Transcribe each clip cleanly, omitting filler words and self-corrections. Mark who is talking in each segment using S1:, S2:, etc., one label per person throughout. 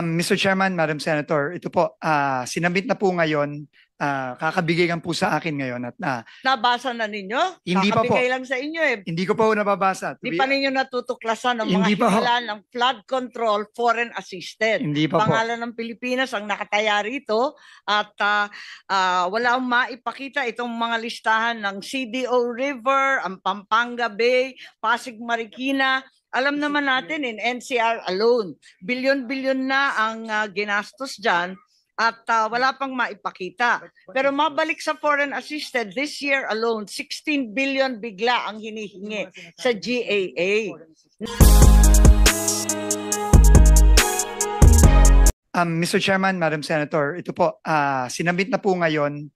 S1: Mr. Chairman, Madam Senator, ito po, sinabit na po ngayon, kakabigay lang po sa akin ngayon at
S2: Nabasa na ninyo?
S1: Hindi pa po.
S2: Kakabigay lang sa inyo eh.
S1: Hindi ko po nababasa.
S2: Di pa ninyo natutuklasan ng mga
S1: Hindi pa ho.
S2: himala ng flood control foreign assisted.
S1: Hindi pa po.
S2: Pangalan ng Pilipinas ang nakataya rito at wala akong maipakita itong mga listahan ng CDO River, ang Pampanga Bay, Pasig Marikina. Alam naman natin in NCR alone, bilyon-bilyon na ang ginastos dyan at wala pang maipakita. Pero mabalik sa foreign assisted, this year alone, 16 billion bigla ang hinihingi sa GAA.
S1: Mr. Chairman, Madam Senator, ito po, sinabit na po ngayon,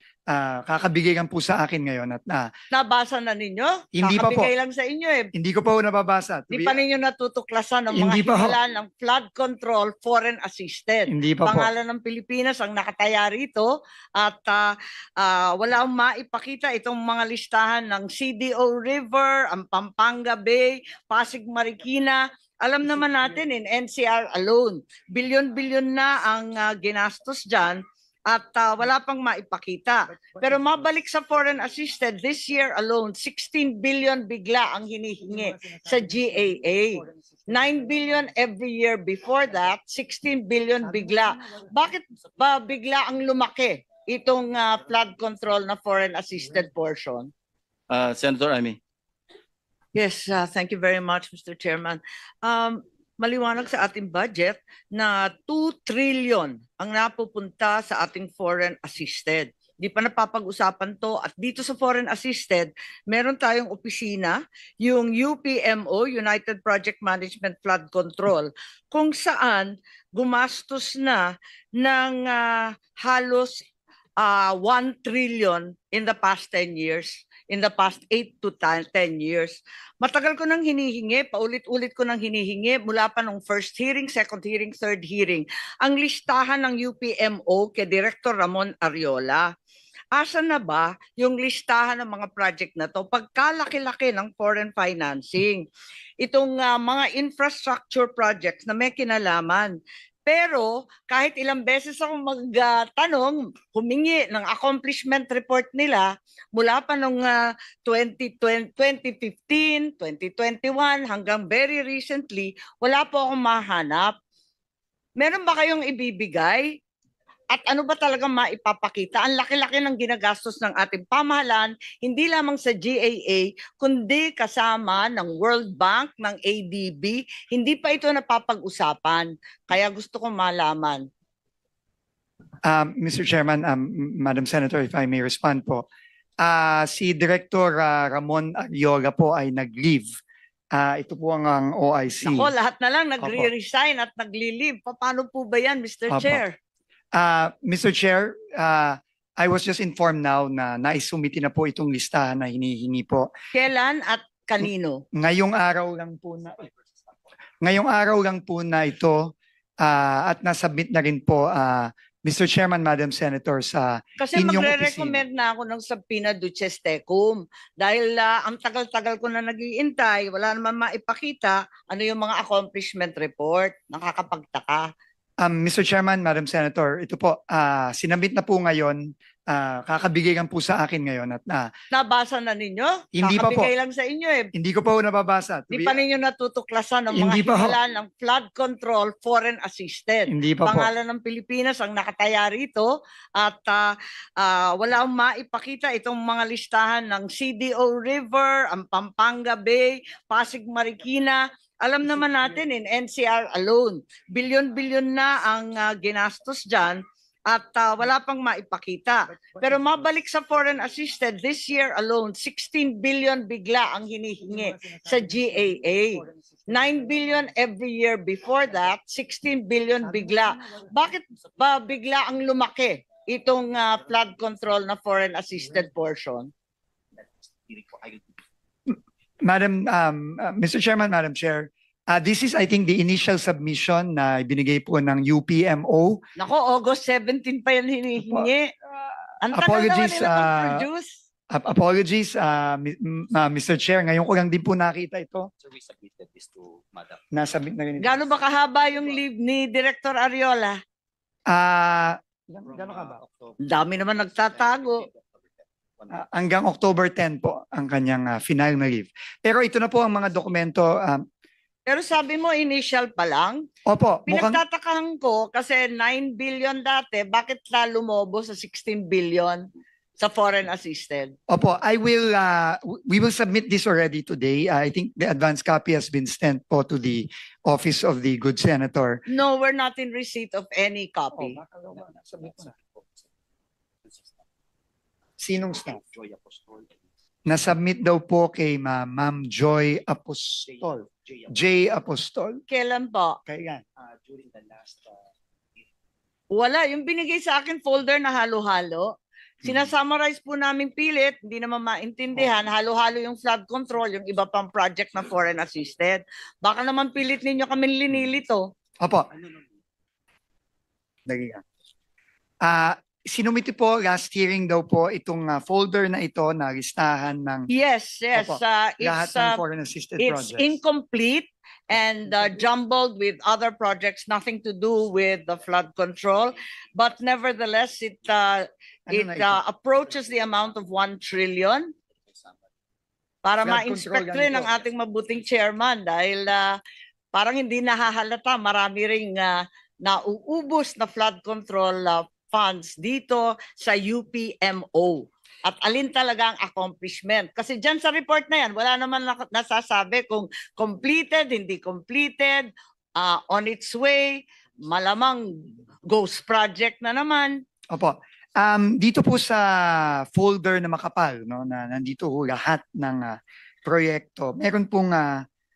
S1: kakabigay lang po sa akin ngayon at
S2: Nabasa na ninyo?
S1: Hindi pa po.
S2: Kakabigay lang sa inyo eh.
S1: Hindi ko po nababasa.
S2: Di pa ninyo natutuklasan ng mga
S1: Hindi pa ho.
S2: himala ng flood control foreign assisted.
S1: Hindi pa po.
S2: Pangalan ng Pilipinas ang nakataya rito at wala akong maipakita itong mga listahan ng CDO River, ang Pampanga Bay, Pasig Marikina. Alam naman natin in NCR alone, bilyon-bilyon na ang ginastos dyan at wala pang maipakita. Pero mabalik sa foreign assisted, this year alone, 16 billion bigla ang hinihingi sa GAA. 9 billion every year before that, 16 billion bigla. Bakit ba bigla ang lumaki itong flood control na foreign assisted portion?
S3: Senator Amy.
S2: Yes, thank you very much, Mr. Chairman. Maliwanag sa ating budget na 2 trillion ang napupunta sa ating foreign assisted. Di pa napapag-usapan to at dito sa foreign assisted, meron tayong opisina, yung UPMO, United Project Management Flood Control, kung saan gumastos na ng halos 1 trillion in the past 10 years. In the past 8 to 10 years. Matagal ko nang hinihingi, paulit-ulit ko nang hinihingi mula pa nung first hearing, second hearing, third hearing, ang listahan ng UPMO kay Director Ramon Ariola. Asa na ba yung listahan ng mga project na to pagkalaki-laki ng foreign financing? Itong mga infrastructure projects na may kinalaman. Pero kahit ilang beses ako magtanong, humingi ng accomplishment report nila mula pa nung 2015, 2021 hanggang very recently, wala po akong mahanap. Meron ba kayong ibibigay? At ano ba talagang maipapakita? Ang laki-laki ng ginagastos ng ating pamahalaan, hindi lamang sa GAA, kundi kasama ng World Bank, ng ADB. Hindi pa ito napapag-usapan. Kaya gusto kong malaman.
S1: Mr. Chairman, Madam Senator, if I may respond po. Si Director Ramon Ariola po ay nag-leave. Ito po ang OIC.
S2: Ako, lahat na lang nagre-resign at nagli-leave. Paano po ba yan, Mr.
S1: Opo.
S2: Chair?
S1: Mr. Chair, I was just informed now na naisumiti na po itong listahan na hinihingi po.
S2: Kailan at kanino?
S1: Ngayong araw lang po na ito at nasubmit na rin po Mr. Chairman, Madam Senator sa
S2: Kasi
S1: inyong
S2: magre-recommend na ako ng subpoena duces tecum dahil ang tagal-tagal ko na nag-iintay, wala naman maipakita ano yung mga accomplishment report. Nakakapagtaka.
S1: Mr. Chairman, Madam Senator, ito po, sinabit na po ngayon, kakabigay lang po sa akin ngayon at
S2: Nabasa na ninyo?
S1: Hindi pa po.
S2: Kakabigay lang sa inyo eh.
S1: Hindi ko po nababasa.
S2: Di pa ninyo natutuklasan ng mga
S1: Hindi pa ho.
S2: himala ng flood control foreign assisted.
S1: Hindi pa po.
S2: Pangalan ng Pilipinas ang nakataya rito at wala akong maipakita itong mga listahan ng CDO River, ang Pampanga Bay, Pasig Marikina. Alam naman natin in NCR alone, bilyon-bilyon na ang ginastos dyan at wala pang maipakita. Pero mabalik sa foreign assisted, this year alone, 16 billion bigla ang hinihingi sa GAA. 9 billion every year before that, 16 billion bigla. Bakit ba bigla ang lumaki itong flood control na foreign assisted portion?
S1: Mr. Chairman, Madam Chair, this is, I think, the initial submission na binigay po ng UPMO.
S2: Nako, August 17 pa yan hinihingi. Ang tagal naman
S1: Apologies,
S2: nila mag-produce.
S1: Apologies, Mr. Chair. Ngayon ko lang din po nakita ito.
S4: So we submitted this to Madam.
S1: Nasabit na rin ito.
S2: Gaano ba kahaba yung leave ni Director Ariola?
S1: Gano'n ka ba?
S2: Dami naman nagtatago.
S1: Hanggang October 10 po ang kanyang final na leave. Pero ito na po ang mga dokumento.
S2: Pero sabi mo, initial pa lang.
S1: Opo, mukhang
S2: Pinagtatakahan ko kasi 9 billion dati, bakit lalo lumobo sa 16 billion sa foreign assisted?
S1: Opo, we will submit this already today. I think the advance copy has been sent po to the office of the good senator.
S2: No, we're not in receipt of any copy.
S1: Sinong staff?
S4: Joy Apostol.
S1: Nasubmit daw po kay Ma'am Joy Apostol. J. Apostol.
S2: Kailan po?
S1: Kailan?
S4: During the last
S2: Wala. Yung binigay sa akin folder na halo-halo. Sinasummarize po namin pilit, hindi naman maintindihan. Halo-halo yung flood control, yung iba pang project na foreign assisted. Baka naman pilit ninyo kami linilito.
S1: Opo. Dali lang. Sinumiti po last hearing daw po itong folder na ito na listahan ng
S2: Yes.
S1: Opo. lahat
S2: It's,
S1: ng foreign assisted
S2: it's
S1: projects.
S2: incomplete and jumbled with other projects, nothing to do with the flood control. But nevertheless, it
S1: Ano na ito?
S2: approaches the amount of 1 trillion. Para
S1: Flood
S2: ma-inspect
S1: control
S2: rin
S1: yan
S2: ang
S1: ito.
S2: ating mabuting chairman dahil parang hindi nahahalata, marami ring nauubos na flood control funds dito sa UPMO. At alin talaga ang accomplishment? Kasi dyan sa report na yan, wala naman nasasabi kung completed, hindi completed, on its way, malamang ghost project na naman.
S1: Opo. Dito po sa folder na makapal, no, na nandito ho lahat ng proyekto, meron pong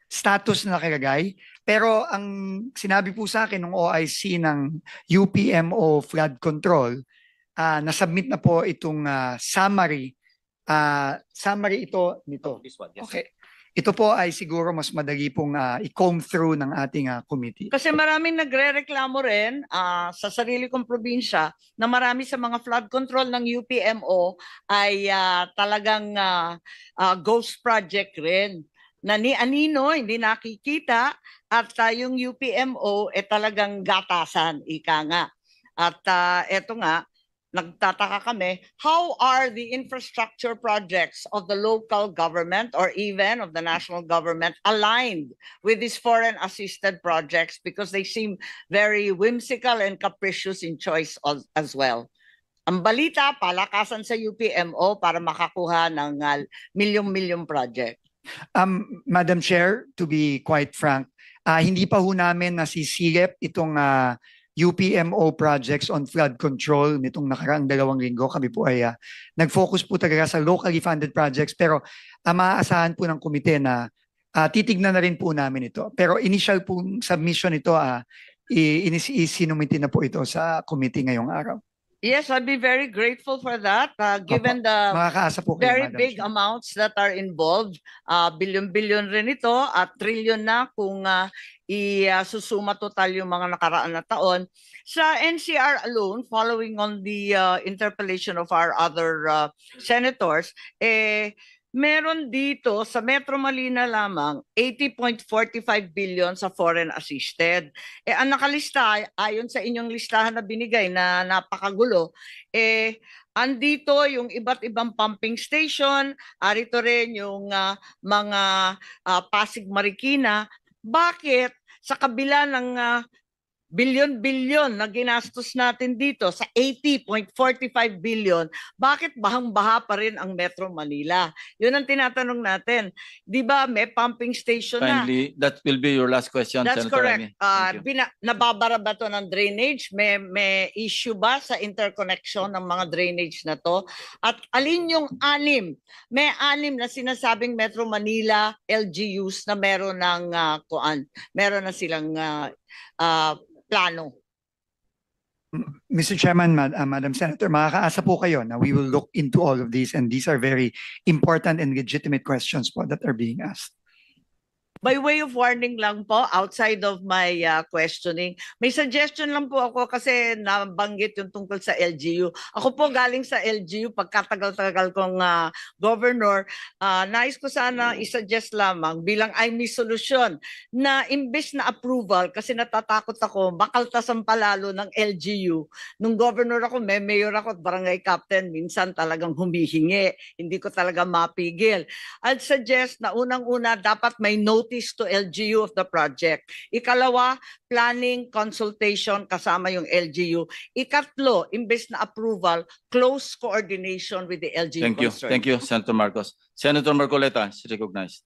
S1: status na nakalagay. Pero ang sinabi po sa akin ng OIC ng UPMO Flood Control, nasubmit na po itong summary. Summary ito nito.
S4: this one. Yes.
S1: Okay. Ito po ay siguro mas madali pong i-comb through ng ating committee.
S2: Kasi maraming nagre-reklamo rin sa sarili kong probinsya na marami sa mga flood control ng UPMO ay talagang ghost project rin. Na ni anino, hindi nakikita at yung UPMO talagang gatasan, ika nga. At eto nga, nagtataka kami, how are the infrastructure projects of the local government or even of the national government aligned with these foreign assisted projects because they seem very whimsical and capricious in choice as well. Ang balita, palakasan sa UPMO para makakuha ng milyong-milyong project.
S1: Madam Chair, to be quite frank, hindi pa ho namin nasisilip itong UPMO projects on flood control nitong nakaraang 2 linggo. Kami po ay nag-focus po talaga sa locally funded projects pero maaasahan po ng komite na titignan na rin po namin ito. Pero initial pong submission ito, isinumiti na po ito sa committee ngayong araw.
S2: Yes, I'd be very grateful for that, given the
S1: Makakaasa po kayo,
S2: very
S1: Madam
S2: big
S1: Chair.
S2: amounts that are involved. Bilyon-bilyon rin ito at trillion na kung isusuma total yung mga nakaraan na taon. Sa NCR alone, following on the interpellation of our other senators, meron dito sa Metro Manila lamang 80.45 billion sa foreign assisted. Ang nakalista, ayon sa inyong listahan na binigay na napakagulo, andito yung iba't ibang pumping station, arito rin yung mga Pasig Marikina. Bakit sa kabila ng bilyon-bilyon na ginastos natin dito sa 80.45 billion, bakit bahang-baha pa rin ang Metro Manila? Yun ang tinatanong natin. Di ba may pumping station na?
S3: Kindly, that will be your last question,
S2: That's
S3: Senator
S2: correct.
S3: Amy. Thank you.
S2: Nababara ba to ng drainage? May issue ba sa interconnection ng mga drainage na to? At alin yung 6? May 6 na sinasabing Metro Manila LGUs na meron ng meron na silang plano.
S1: Mr. Chairman, Madam Senator, makakaasa po kayo na we will look into all of these and these are very important and legitimate questions po that are being asked.
S2: By way of warning lang po, outside of my questioning, may suggestion lang po ako kasi nabanggit yung tungkol sa LGU. Ako po galing sa LGU, pagkatagal-tagal kong governor, nais ko sana isuggest lamang bilang ay may solusyon na imbes na approval, kasi natatakot ako, makaltasan palalo ng LGU. Nung governor ako, may mayor ako at barangay captain, minsan talagang humihingi. Hindi ko talaga mapigil. I'd suggest na unang-una dapat may notice to LGU of the project. Ikalawa, planning, consultation kasama yung LGU. Ikatlo, imbes na approval, close coordination with the LGU
S3: Thank you.
S2: concerned.
S3: Thank you, Senator Marcos. Senator Marcoleta is recognized.